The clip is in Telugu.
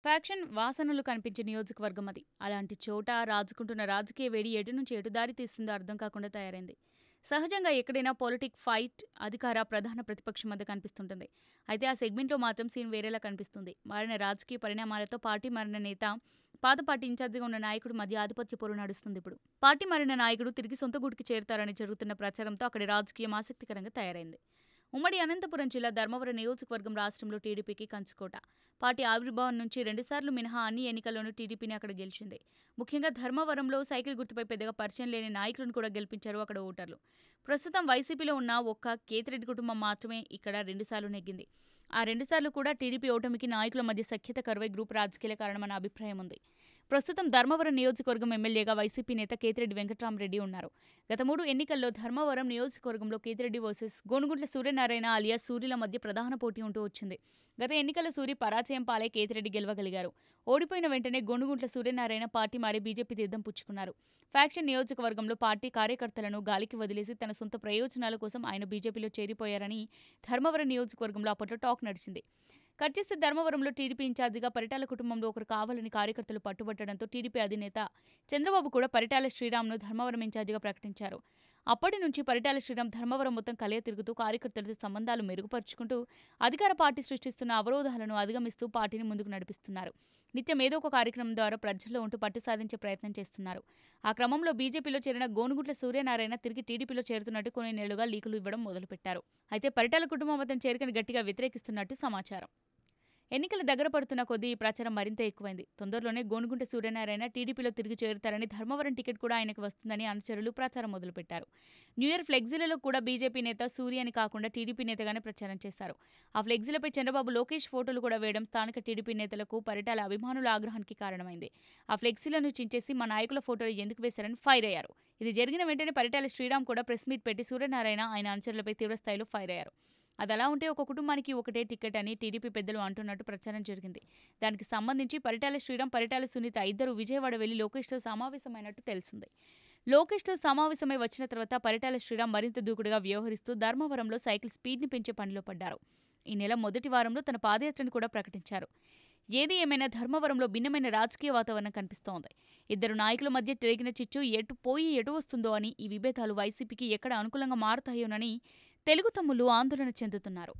ఫ్యాక్షన్ వాసనలు కనిపించే నియోజకవర్గం అది. అలాంటి చోట రాజుకుంటున్న రాజకీయ వేడి ఎటు నుంచి ఎటు దారి తీస్తుందో అర్థం కాకుండా తయారైంది. సహజంగా ఎక్కడైనా పొలిటిక్ ఫైట్ అధికార, ప్రధాన ప్రతిపక్షం మధ్య కనిపిస్తుంటుంది. అయితే ఆ సెగ్మెంట్‌లో మాత్రం సీన్ వేరేలా కనిపిస్తుంది. మారిన రాజకీయ పరిణామాలతో పార్టీ మారిన నేత, పాత పార్టీ ఇన్ఛార్జిగా ఉన్న నాయకుడి మధ్య ఆధిపత్య పోరు నడుస్తుందిప్పుడు. పార్టీ మారిన నాయకుడు తిరిగి సొంత గూటికి చేరుతారని జరుగుతున్న ప్రచారంతో అక్కడి రాజకీయం ఆసక్తికరంగా తయారైంది. ఉమ్మడి అనంతపురం జిల్లా ధర్మవరం నియోజకవర్గం రాష్ట్రంలో టీడీపీకి కంచుకోట. పార్టీ ఆవిర్భావం నుంచి రెండుసార్లు మినహా అన్ని ఎన్నికల్లోనూ టీడీపీని అక్కడ గెలిచింది. ముఖ్యంగా ధర్మవరంలో సైకిల్ గుర్తుపై పెద్దగా పరిచయం లేని నాయకులను కూడా గెలిపించారు అక్కడ ఓటర్లు. ప్రస్తుతం వైసీపీలో ఉన్న ఒక్క కేతిరెడ్డి కుటుంబం మాత్రమే ఇక్కడ రెండుసార్లు నెగ్గింది. ఆ రెండుసార్లు కూడా టీడీపీ ఓటమికి నాయకుల మధ్య సఖ్యత కరువై గ్రూప్ రాజకీయాలే కారణమన్న అభిప్రాయం ఉంది. ప్రస్తుతం ధర్మవరం నియోజకవర్గం ఎమ్మెల్యేగా వైసీపీ నేత కేతిరెడ్డి వెంకట్రామరెడ్డి ఉన్నారు. గత 3 ఎన్నికల్లో ధర్మవరం నియోజకవర్గంలో కేతిరెడ్డి వర్సెస్ గోనుగుంట్ల సూర్యనారాయణ అలియాస్ సూరిల మధ్య ప్రధాన పోటీ ఉంటూ వచ్చింది. గత ఎన్నికల్లో సూరి పరాజయం పాలై కేతిరెడ్డి గెలవగలిగారు. ఓడిపోయిన వెంటనే గోనుగుంట్ల సూర్యనారాయణ పార్టీ మారి బీజేపీ తీర్థం పుచ్చుకున్నారు. ఫ్యాక్షన్ నియోజకవర్గంలో పార్టీ కార్యకర్తలను గాలికి వదిలేసి తన సొంత ప్రయోజనాల కోసం ఆయన బీజేపీలో చేరిపోయారని ధర్మవరం నియోజకవర్గంలో అప్పట్లో టాక్ నడిచింది. కట్ చేస్తే ధర్మవరంలో టీడీపీ ఇన్ఛార్జిగా పరిటాల కుటుంబంలో ఒకరు కావాలని కార్యకర్తలు పట్టుబట్టడంతో టీడీపీ అధినేత చంద్రబాబు కూడా పరిటాల శ్రీరామ్‌ను ధర్మవరం ఇన్ఛార్జిగా ప్రకటించారు. అప్పటి నుంచి పరిటాల శ్రీరామ్ ధర్మవరం మొత్తం కలియ తిరుగుతూ కార్యకర్తలతో సంబంధాలు మెరుగుపరుచుకుంటూ అధికార పార్టీ సృష్టిస్తున్న అవరోధాలను అధిగమిస్తూ పార్టీని ముందుకు నడిపిస్తున్నారు. నిత్యం ఏదో ఒక కార్యక్రమం ద్వారా ప్రజల్లో ఉంటూ పట్టు సాధించే ప్రయత్నం చేస్తున్నారు. ఆ క్రమంలో బీజేపీలో చేరిన గోనుగుంట్ల సూర్యనారాయణ తిరిగి టీడీపీలో చేరుతున్నట్టు కొన్ని నెలలుగా లీకులు ఇవ్వడం మొదలుపెట్టారు. అయితే పరిటాల కుటుంబం అతని చేరికను గట్టిగా వ్యతిరేకిస్తున్నట్టు సమాచారం. ఎన్నికలు దగ్గర పడుతున్న కొద్దీ ఈ ప్రచారం మరింత ఎక్కువైంది. తొందరలోనే గోనుగుంట సూర్యనారాయణ టీడీపీలో తిరిగి చేరుతారని, ధర్మవరం టికెట్ కూడా ఆయనకు వస్తుందని అనుచరులు ప్రచారం మొదలుపెట్టారు. న్యూ ఇయర్ ఫ్లెక్సీలలో కూడా బీజేపీ నేత సూరి అని కాకుండా టీడీపీ నేతగానే ప్రచారం చేశారు. ఆ ఫ్లెక్సీలపై చంద్రబాబు, లోకేష్ ఫోటోలు కూడా వేయడం స్థానిక టీడీపీ నేతలకు, పరిటాల అభిమానుల ఆగ్రహానికి కారణమైంది. ఆ ఫ్లెక్సీలను చించేసి మా నాయకుల ఫోటోలు ఎందుకు వేశారని ఫైర్ అయ్యారు. ఇది జరిగిన వెంటనే పరిటాల శ్రీరామ్ కూడా ప్రెస్ మీట్ పెట్టి సూర్యనారాయణ, ఆయన అనుచరులపై తీవ్రస్థాయిలో ఫైర్ అయ్యారు. అదలా ఉంటే ఒక కుటుంబానికి ఒకటే టికెట్ అని టీడీపీ పెద్దలు అంటున్నట్టు ప్రచారం జరిగింది. దానికి సంబంధించి పరిటాల శ్రీరామ్, పరిటాల సునీత ఇద్దరు విజయవాడ వెళ్లి లోకేష్‌తో సమావేశమైనట్టు తెలిసింది. లోకేష్‌తో సమావేశమై వచ్చిన తర్వాత పరిటాల శ్రీరామ్ మరింత దూకుడుగా వ్యవహరిస్తూ ధర్మవరంలో సైకిల్ స్పీడ్‌ని పెంచే పనిలో పడ్డారు. ఈ నెల మొదటి వారంలో తన పాదయాత్రను కూడా ప్రకటించారు. ఏది ఏమైనా ధర్మవరంలో భిన్నమైన రాజకీయ వాతావరణం కనిపిస్తోంది. ఇద్దరు నాయకుల మధ్య తిరిగిన చిచ్చు ఎటు పోయి ఎటు వస్తుందో అని, ఈ విభేదాలు వైసీపీకి ఎక్కడ అనుకూలంగా మారతాయోనని తెలుగు తమ్ముళ్లు ఆందోళన చెందుతున్నారు.